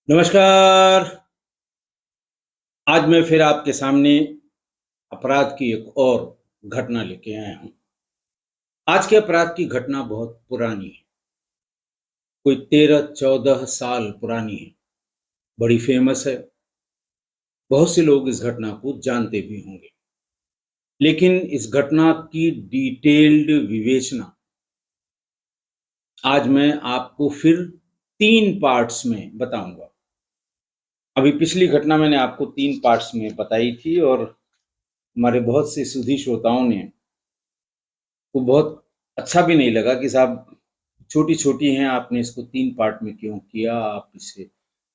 नमस्कार। आज मैं फिर आपके सामने अपराध की एक और घटना लेके आया हूँ। आज के अपराध की घटना बहुत पुरानी है, कोई 13-14 साल पुरानी है, बड़ी फेमस है, बहुत से लोग इस घटना को जानते भी होंगे। लेकिन इस घटना की डिटेल्ड विवेचना आज मैं आपको फिर 3 पार्ट्स में बताऊँगा। अभी पिछली घटना मैंने आपको 3 पार्ट्स में बताई थी और हमारे बहुत से सुधी श्रोताओं ने वो बहुत अच्छा भी नहीं लगा कि साहब छोटी-छोटी हैं, आपने इसको 3 पार्ट में क्यों किया? आप इसे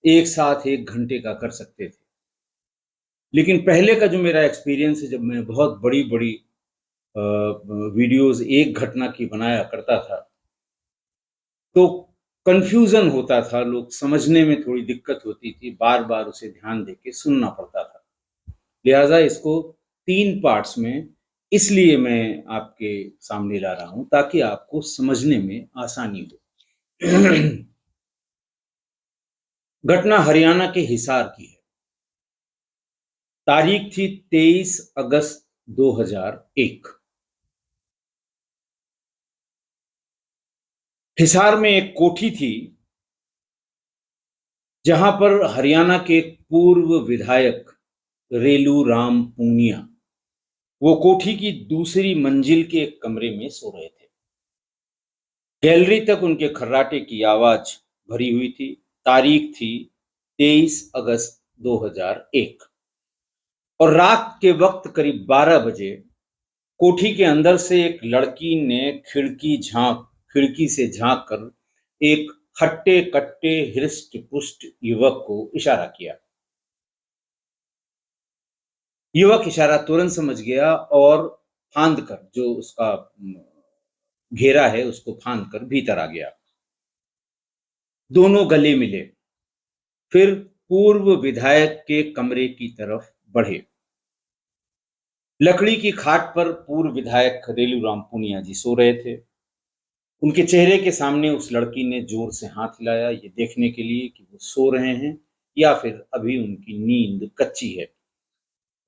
एक साथ 1 घंटे का कर सकते थे। लेकिन पहले का जो मेरा एक्सपीरियंस है जब मैं बहुत बड़ी-बड़ी वीडियोज़ एक घटना की बनाया करता था, तो कन्फ्यूज़न होता था, लोग समझने में थोड़ी दिक्कत होती थी, बार-बार उसे ध्यान देके सुनना पड़ता था। लिहाज़ा इसको 3 पार्ट्स में इसलिए मैं आपके सामने ला रहा हूँ ताकि आपको समझने में आसानी हो। घटना हरियाणा के हिसार की है। तारीख थी 23 अगस्त 2001। हिसार में एक कोठी थी जहां पर हरियाणा के पूर्व विधायक रेलू राम पूनिया वो कोठी की दूसरी मंजिल के एक कमरे में सो रहे थे। गैलरी तक उनके खर्राटे की आवाज भरी हुई थी। तारीख थी 23 अगस्त 2001 और रात के वक्त करीब 12 बजे कोठी के अंदर से एक लड़की ने खिड़की से झांक कर एक हट्टे-कट्टे हृष्ट-पुष्ट युवक को इशारा किया। युवक इशारा तुरंत समझ गया और फांद कर जो उसका घेरा है उसको फांद कर भीतर आ गया। दोनों गले मिले, फिर पूर्व विधायक के कमरे की तरफ बढ़े। लकड़ी की खाट पर पूर्व विधायक रेलू राम पूनिया जी सो रहे थे। उनके चेहरे के सामने उस लड़की ने जोर से हाथ हिलाया, ये देखने के लिए कि वो सो रहे हैं या फिर अभी उनकी नींद कच्ची है।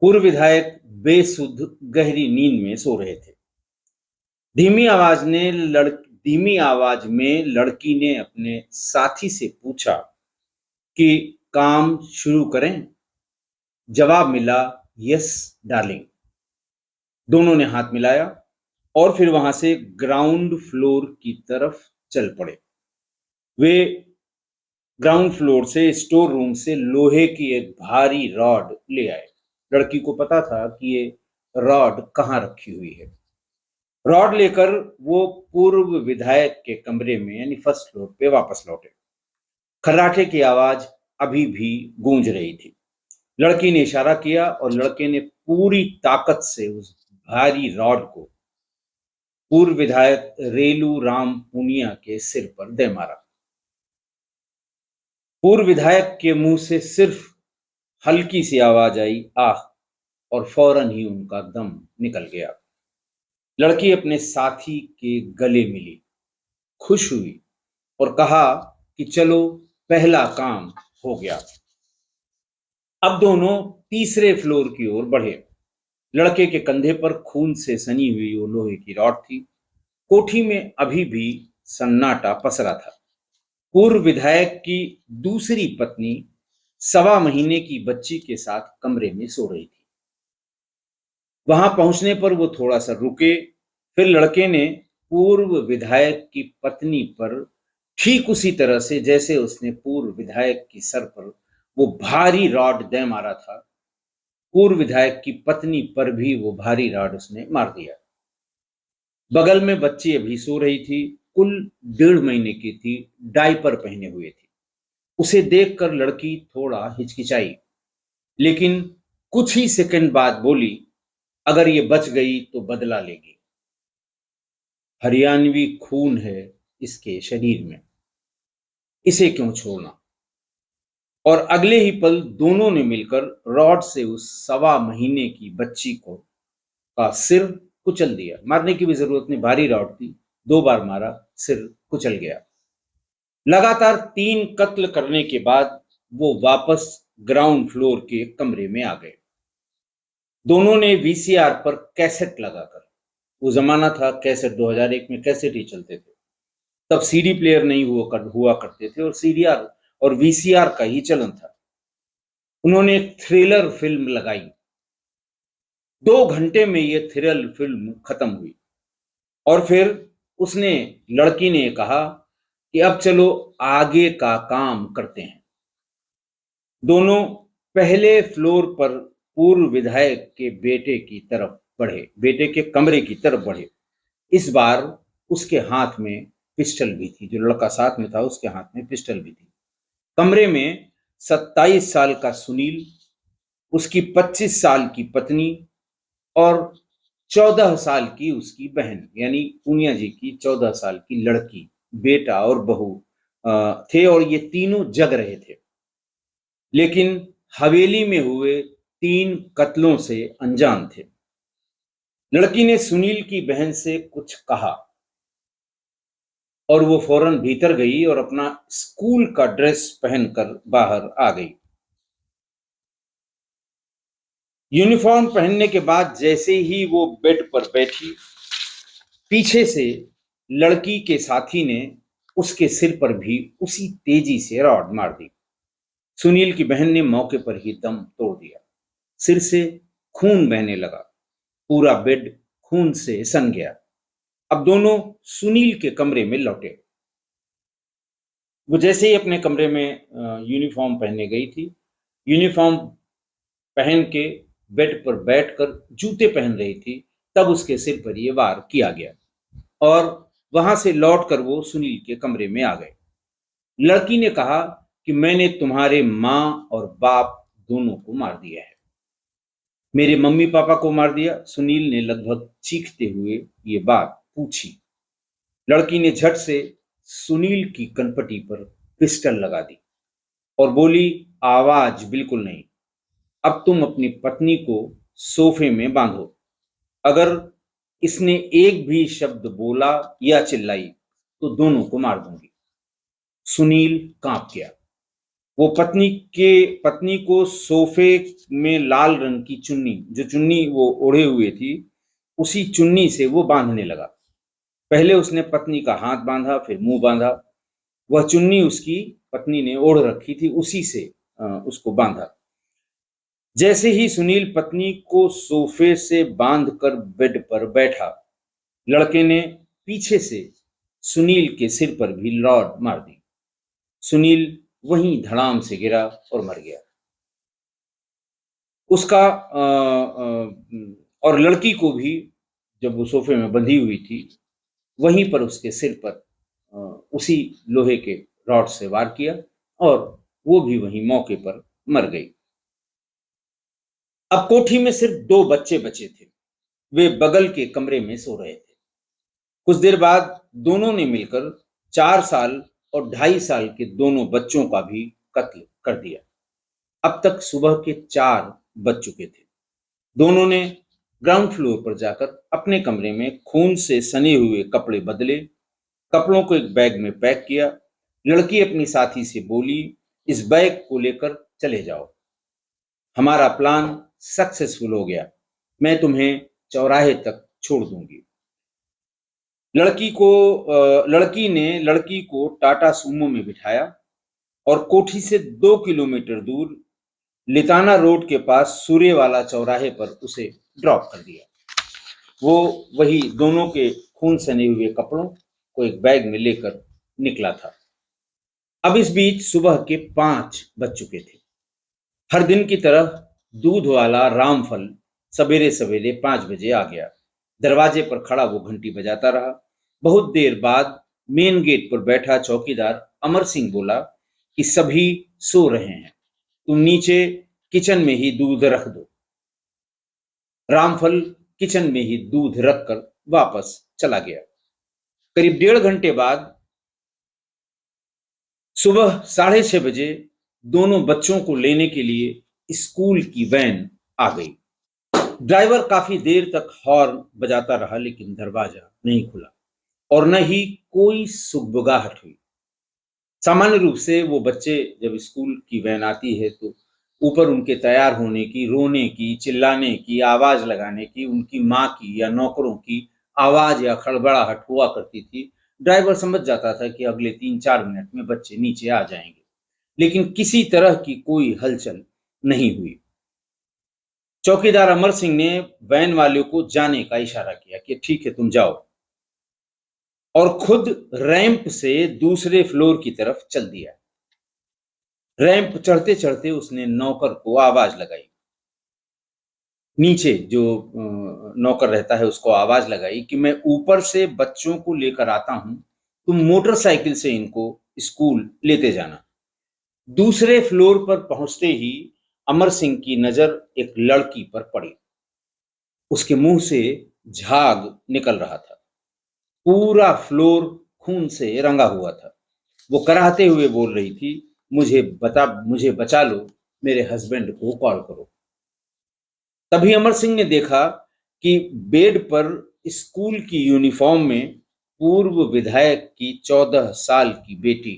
पूर्व विधायक बेसुध गहरी नींद में सो रहे थे। धीमी आवाज में लड़की ने अपने साथी से पूछा कि काम शुरू करें? जवाब मिला, यस डार्लिंग। दोनों ने हाथ मिलाया और फिर वहां से ग्राउंड फ्लोर की तरफ चल पड़े। वे ग्राउंड फ्लोर से स्टोर रूम से लोहे की एक भारी रॉड ले आए। लड़की को पता था कि ये रॉड कहाँ रखी हुई है। रॉड लेकर वो पूर्व विधायक के कमरे में यानी फर्स्ट फ्लोर पे वापस लौटे। खर्राटे की आवाज अभी भी गूंज रही थी। लड़की ने इशारा किया और लड़के ने पूरी ताकत से उस भारी रॉड को पूर्व विधायक रेलू राम पूनिया के सिर पर दे मारा। पूर्व विधायक के मुंह से सिर्फ हल्की सी आवाज आई, आह, और फौरन ही उनका दम निकल गया। लड़की अपने साथी के गले मिली, खुश हुई और कहा कि चलो पहला काम हो गया। अब दोनों तीसरे फ्लोर की ओर बढ़े। लड़के के कंधे पर खून से सनी हुई वो लोहे की रॉड थी। कोठी में अभी भी सन्नाटा पसरा था। पूर्व विधायक की दूसरी पत्नी 1.25 महीने की बच्ची के साथ कमरे में सो रही थी। वहां पहुंचने पर वो थोड़ा सा रुके, फिर लड़के ने पूर्व विधायक की पत्नी पर ठीक उसी तरह से जैसे उसने पूर्व विधायक की सर पर वो भारी रॉड दे मारा था, पूर्व विधायक की पत्नी पर भी वो भारी रॉड उसने मार दिया। बगल में बच्ची अभी सो रही थी, कुल 1.5 महीने की थी, डायपर पहने हुए थी। उसे देखकर लड़की थोड़ा हिचकिचाई, लेकिन कुछ ही सेकंड बाद बोली, अगर ये बच गई तो बदला लेगी। हरियाणवी खून है इसके शरीर में, इसे क्यों छोड़ना। और अगले ही पल दोनों ने मिलकर रॉड से उस 1.25 महीने की बच्ची को का सिर कुचल दिया। मारने की भी जरूरत नहीं, भारी रॉड थी, 2 बार मारा, सिर कुचल गया। लगातार 3 कत्ल करने के बाद वो वापस ग्राउंड फ्लोर के कमरे में आ गए। दोनों ने वीसीआर पर कैसेट लगाकर, वो जमाना था कैसेट, 2001 में कैसेट ही चलते थे, तब सीडी प्लेयर नहीं हुआ करते थे और सीडीआर और वीसीआर का ही चलन था। उन्होंने एक थ्रिलर फिल्म लगाई। 2 घंटे में ये थ्रिलर फिल्म खत्म हुई और फिर उसने लड़की ने कहा कि अब चलो आगे का काम करते हैं। दोनों पहले फ्लोर पर पूर्व विधायक के बेटे की तरफ बढ़े, बेटे के कमरे की तरफ बढ़े। इस बार उसके हाथ में पिस्टल भी थी, जो लड़का साथ में था उसके हाथ में पिस्टल भी थी। कमरे में 27 साल का सुनील, उसकी 25 साल की पत्नी और 14 साल की उसकी बहन, यानी पूनिया जी की 14 साल की लड़की, बेटा और बहू थे और ये तीनों जग रहे थे। लेकिन हवेली में हुए 3 कत्लों से अनजान थे। लड़की ने सुनील की बहन से कुछ कहा और वो फौरन भीतर गई और अपना स्कूल का ड्रेस पहनकर बाहर आ गई। यूनिफॉर्म पहनने के बाद जैसे ही वो बेड पर बैठी, पीछे से लड़की के साथी ने उसके सिर पर भी उसी तेजी से रॉड मार दी। सुनील की बहन ने मौके पर ही दम तोड़ दिया। सिर से खून बहने लगा, पूरा बेड खून से सन गया। अब दोनों सुनील के कमरे में लौटे। वो जैसे ही अपने कमरे में यूनिफॉर्म पहनने गई थी, यूनिफॉर्म पहन के बेड पर बैठकर जूते पहन रही थी, तब उसके सिर पर यह वार किया गया और वहां से लौटकर वो सुनील के कमरे में आ गए। लड़की ने कहा कि मैंने तुम्हारे माँ और बाप दोनों को मार दिया है। मेरे मम्मी पापा को मार दिया, सुनील ने लगभग चीखते हुए ये बात पूछी। लड़की ने झट से सुनील की कनपटी पर पिस्टल लगा दी और बोली, आवाज बिल्कुल नहीं, अब तुम अपनी पत्नी को सोफे में बांधो। अगर इसने एक भी शब्द बोला या चिल्लाई तो दोनों को मार दूंगी। सुनील कांप गया। वो पत्नी को सोफे में लाल रंग की चुन्नी, जो चुन्नी वो ओढ़े हुए थी, उसी चुन्नी से वो बांधने लगा। पहले उसने पत्नी का हाथ बांधा, फिर मुंह बांधा। वह चुन्नी उसकी पत्नी ने ओढ़ रखी थी, उसी से उसको बांधा। जैसे ही सुनील पत्नी को सोफे से बांधकर बेड पर बैठा, लड़के ने पीछे से सुनील के सिर पर भी रॉड मार दी। सुनील वहीं धड़ाम से गिरा और मर गया। उसका और लड़की को भी, जब वो सोफे में बंधी हुई थी, वहीं पर उसके सिर पर उसी लोहे के रॉड से वार किया और वो भी वहीं मौके पर मर गई। अब कोठी में सिर्फ 2 बच्चे बचे थे। वे बगल के कमरे में सो रहे थे। कुछ देर बाद दोनों ने मिलकर 4 साल और 2.5 साल के दोनों बच्चों का भी कत्ल कर दिया। अब तक सुबह के 4 बज चुके थे। दोनों ने ग्राउंड फ्लोर पर जाकर अपने कमरे में खून से सने हुए कपड़े बदले, कपड़ों को एक बैग में पैक किया। लड़की अपनी साथी से बोली, इस बैग को लेकर चले जाओ, हमारा प्लान सक्सेसफुल हो गया, मैं तुम्हें चौराहे तक छोड़ दूंगी। लड़की ने लड़की को टाटा सूमो में बिठाया और कोठी से 2 किलोमीटर दूर लिताना रोड के पास सूर्यवाला चौराहे पर उसे ड्रॉप कर दिया। वो वही दोनों के खून सने हुए कपड़ों को एक बैग में लेकर निकला था। अब इस बीच सुबह के 5 बज चुके थे। हर दिन की तरह दूध वाला रामफल सवेरे सवेरे 5 बजे आ गया। दरवाजे पर खड़ा वो घंटी बजाता रहा। बहुत देर बाद मेन गेट पर बैठा चौकीदार अमर सिंह बोला कि सभी सो रहे हैं, तुम नीचे किचन में ही दूध रख दो। रामफल किचन में ही दूध रखकर वापस चला गया। करीब 1.5 घंटे बाद सुबह 6:30 बजे दोनों बच्चों को लेने के लिए स्कूल की वैन आ गई। ड्राइवर काफी देर तक हॉर्न बजाता रहा, लेकिन दरवाजा नहीं खुला और न ही कोई सुगबुगाहट हुई। सामान्य रूप से वो बच्चे जब स्कूल की वैन आती है तो ऊपर उनके तैयार होने की, रोने की, चिल्लाने की, आवाज लगाने की, उनकी माँ की या नौकरों की आवाज या खड़बड़ाहट हुआ करती थी। ड्राइवर समझ जाता था कि अगले 3-4 मिनट में बच्चे नीचे आ जाएंगे, लेकिन किसी तरह की कोई हलचल नहीं हुई। चौकीदार अमर सिंह ने वैन वाले को जाने का इशारा किया कि ठीक है, तुम जाओ, और खुद रैंप से दूसरे फ्लोर की तरफ चल दिया। रैंप चढ़ते चढ़ते उसने नौकर को आवाज लगाई, नीचे जो नौकर रहता है उसको आवाज लगाई कि मैं ऊपर से बच्चों को लेकर आता हूं, तुम मोटरसाइकिल से इनको स्कूल लेते जाना। दूसरे फ्लोर पर पहुंचते ही अमर सिंह की नजर एक लड़की पर पड़ी। उसके मुंह से झाग निकल रहा था, पूरा फ्लोर खून से रंगा हुआ था। वो कराहते हुए बोल रही थी, मुझे बचा लो, मेरे हस्बैंड को कॉल करो। तभी अमर सिंह ने देखा कि बेड पर स्कूल की यूनिफॉर्म में पूर्व विधायक की 14 साल की बेटी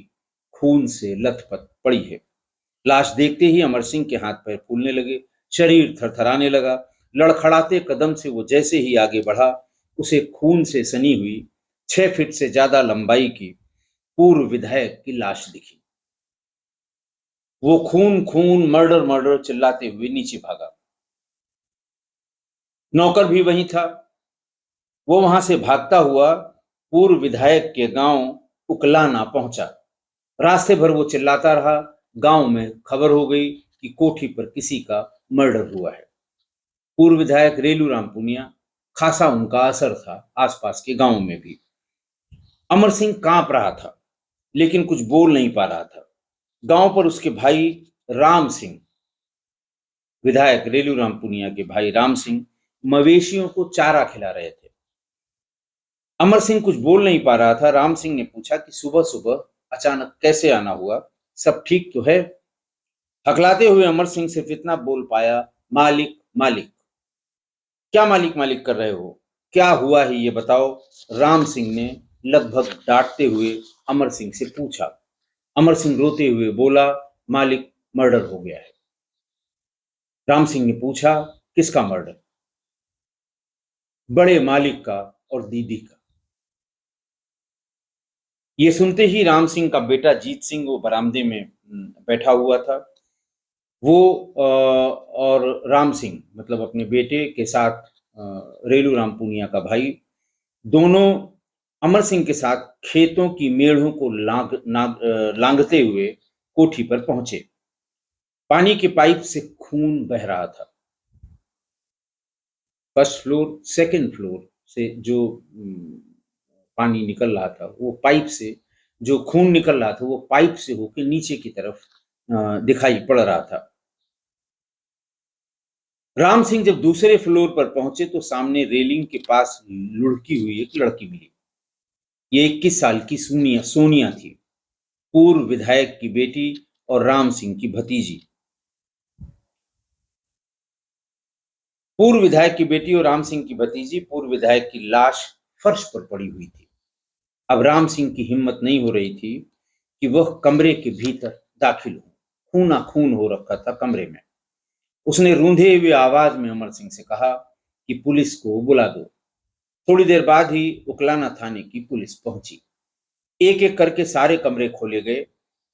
खून से लथपथ पड़ी है। लाश देखते ही अमर सिंह के हाथ पैर फूलने लगे, शरीर थरथराने लगा। लड़खड़ाते कदम से वो जैसे ही आगे बढ़ा, उसे खून से सनी हुई 6 फीट से ज्यादा लंबाई की पूर्व विधायक की लाश दिखी। वो खून खून, मर्डर मर्डर चिल्लाते हुए नीचे भागा। नौकर भी वहीं था। वो वहां से भागता हुआ पूर्व विधायक के गांव उकलाना पहुंचा। रास्ते भर वो चिल्लाता रहा। गांव में खबर हो गई कि कोठी पर किसी का मर्डर हुआ है। पूर्व विधायक रेलू राम पुनिया, खासा उनका असर था आसपास के गांव में भी। अमर सिंह कांप रहा था, लेकिन कुछ बोल नहीं पा रहा था। गांव पर उसके भाई राम सिंह, विधायक रेलू राम पुनिया के भाई राम सिंह, मवेशियों को चारा खिला रहे थे। अमर सिंह कुछ बोल नहीं पा रहा था। राम सिंह ने पूछा कि सुबह सुबह अचानक कैसे आना हुआ, सब ठीक तो है? हकलाते हुए अमर सिंह सिर्फ इतना बोल पाया, मालिक मालिक। क्या मालिक मालिक कर रहे हो? क्या हुआ है ये बताओ, राम सिंह ने लगभग डांटते हुए अमर सिंह से पूछा। अमर सिंह रोते हुए बोला, मालिक, मर्डर हो गया है। राम सिंह ने पूछा, किसका मर्डर? बड़े मालिक का और दीदी का। ये सुनते ही राम सिंह का बेटा जीत सिंह वो बरामदे में बैठा हुआ था। वो और राम सिंह मतलब अपने बेटे के साथ रेलू राम पुनिया का भाई, दोनों अमर सिंह के साथ खेतों की मेढ़ों को लांघते हुए कोठी पर पहुंचे। पानी के पाइप से खून बह रहा था। फर्स्ट फ्लोर, सेकंड फ्लोर से जो पानी निकल रहा था, वो पाइप से, जो खून निकल रहा था वो पाइप से होकर नीचे की तरफ दिखाई पड़ रहा था। राम सिंह जब दूसरे फ्लोर पर पहुंचे तो सामने रेलिंग के पास लुढ़की हुई एक लड़की मिली। ये 21 साल की सोनिया थी, पूर्व विधायक की बेटी और राम सिंह की भतीजी। पूर्व विधायक की बेटी और राम सिंह की भतीजी, पूर्व विधायक की लाश फर्श पर पड़ी हुई थी। अब राम सिंह की हिम्मत नहीं हो रही थी कि वह कमरे के भीतर दाखिल हो। खूना खून हो रखा था कमरे में। उसने रूंधे हुए आवाज में अमर सिंह से कहा कि पुलिस को बुला दो। थोड़ी देर बाद ही उकलाना थाने की पुलिस पहुंची। एक एक करके सारे कमरे खोले गए।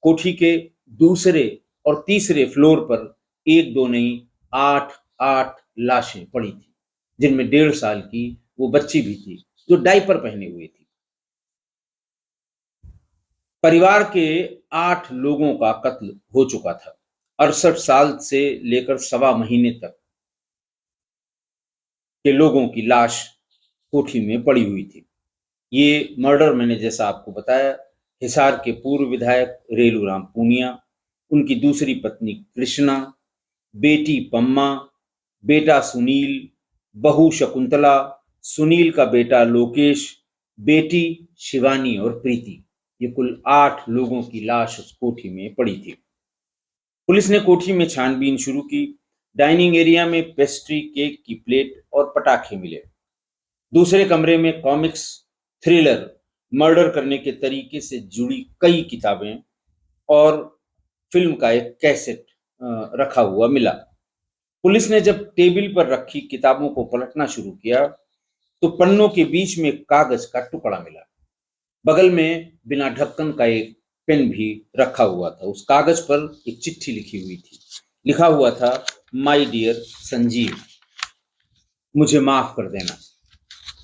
कोठी के दूसरे और तीसरे फ्लोर पर एक दो नहीं, 8 लाशें पड़ी थी, जिनमें 1.5 साल की वो बच्ची भी थी जो डायपर पहने हुए थी। परिवार के 8 लोगों का कत्ल हो चुका था। 68 साल से लेकर 1.25 महीने तक के लोगों की लाश कोठी में पड़ी हुई थी। ये मर्डर मैंने जैसा आपको बताया, हिसार के पूर्व विधायक रेलू राम पूनिया, उनकी दूसरी पत्नी कृष्णा, बेटी पम्मा, बेटा सुनील, बहू शकुंतला, सुनील का बेटा लोकेश, बेटी शिवानी और प्रीति। ये कुल 8 लोगों की लाश उस कोठी में पड़ी थी। पुलिस ने कोठी में छानबीन शुरू की। डाइनिंग एरिया में पेस्ट्री, केक की प्लेट और पटाखे मिले। दूसरे कमरे में कॉमिक्स, थ्रिलर, मर्डर करने के तरीके से जुड़ी कई किताबें और फिल्म का एक कैसेट रखा हुआ मिला। पुलिस ने जब टेबल पर रखी किताबों को पलटना शुरू किया तो पन्नों के बीच में एक कागज का टुकड़ा मिला। बगल में बिना ढक्कन का एक पेन भी रखा हुआ था। उस कागज पर एक चिट्ठी लिखी हुई थी। लिखा हुआ था, माय डियर संजीव, मुझे माफ कर देना।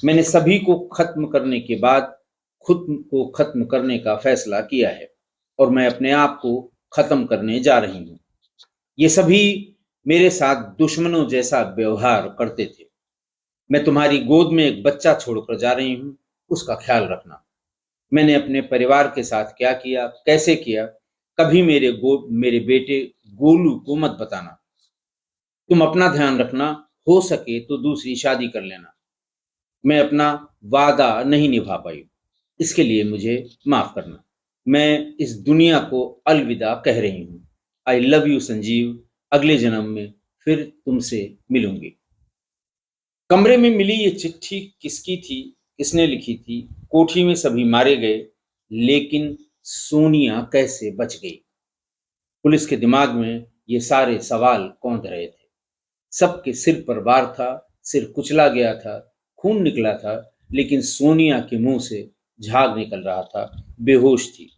मैंने सभी को खत्म करने के बाद खुद को खत्म करने का फैसला किया है और मैं अपने आप को खत्म करने जा रही हूँ। ये सभी मेरे साथ दुश्मनों जैसा व्यवहार करते थे। मैं तुम्हारी गोद में एक बच्चा छोड़कर जा रही हूँ, उसका ख्याल रखना। मैंने अपने परिवार के साथ क्या किया, कैसे किया, कभी मेरे बेटे गोलू को मत बताना। तुम अपना ध्यान रखना, हो सके तो दूसरी शादी कर लेना। मैं अपना वादा नहीं निभा पाई, इसके लिए मुझे माफ करना। मैं इस दुनिया को अलविदा कह रही हूँ। आई लव यू संजीव, अगले जन्म में फिर तुमसे मिलूंगी। कमरे में मिली ये चिट्ठी किसकी थी, किसने लिखी थी? कोठी में सभी मारे गए, लेकिन सोनिया कैसे बच गई? पुलिस के दिमाग में ये सारे सवाल कौंध रहे थे। सबके सिर पर वार था, सिर कुचला गया था, खून निकला था, लेकिन सोनिया के मुंह से झाग निकल रहा था, बेहोश थी।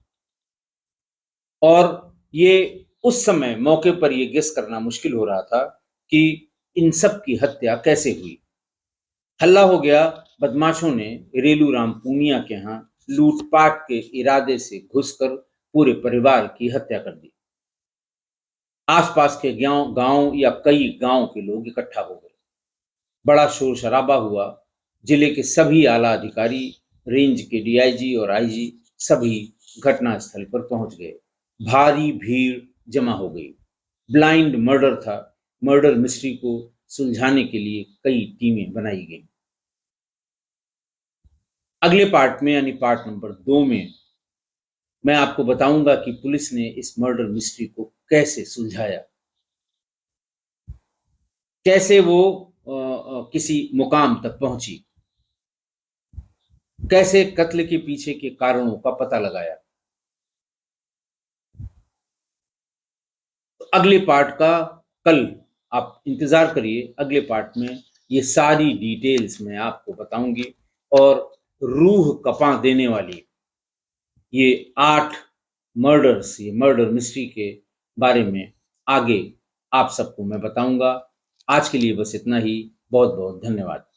और ये उस समय मौके पर ये गेस करना मुश्किल हो रहा था कि इन सब की हत्या कैसे हुई। हल्ला हो गया। बदमाशों ने रेलू राम पूनिया के यहाँ लूटपाट के इरादे से घुसकर पूरे परिवार की हत्या कर दी। आसपास के गांव या कई गांव के लोग इकट्ठा हो गए। बड़ा शोर शराबा हुआ। जिले के सभी आला अधिकारी, रेंज के डीआईजी और आईजी सभी घटनास्थल पर पहुंच गए। भारी भीड़ जमा हो गई। ब्लाइंड मर्डर था। मर्डर मिस्ट्री को सुलझाने के लिए कई टीमें बनाई गई। अगले पार्ट में यानी पार्ट नंबर 2 में मैं आपको बताऊंगा कि पुलिस ने इस मर्डर मिस्ट्री को कैसे सुलझाया, कैसे वो किसी मुकाम तक पहुंची, कैसे कत्ल के पीछे के कारणों का पता लगाया। तो अगले पार्ट का कल आप इंतजार करिए। अगले पार्ट में ये सारी डिटेल्स मैं आपको बताऊंगी और रूह कपा देने वाली ये 8 मर्डर्स, ये मर्डर मिस्ट्री के बारे में आगे आप सबको मैं बताऊंगा। आज के लिए बस इतना ही। बहुत बहुत धन्यवाद।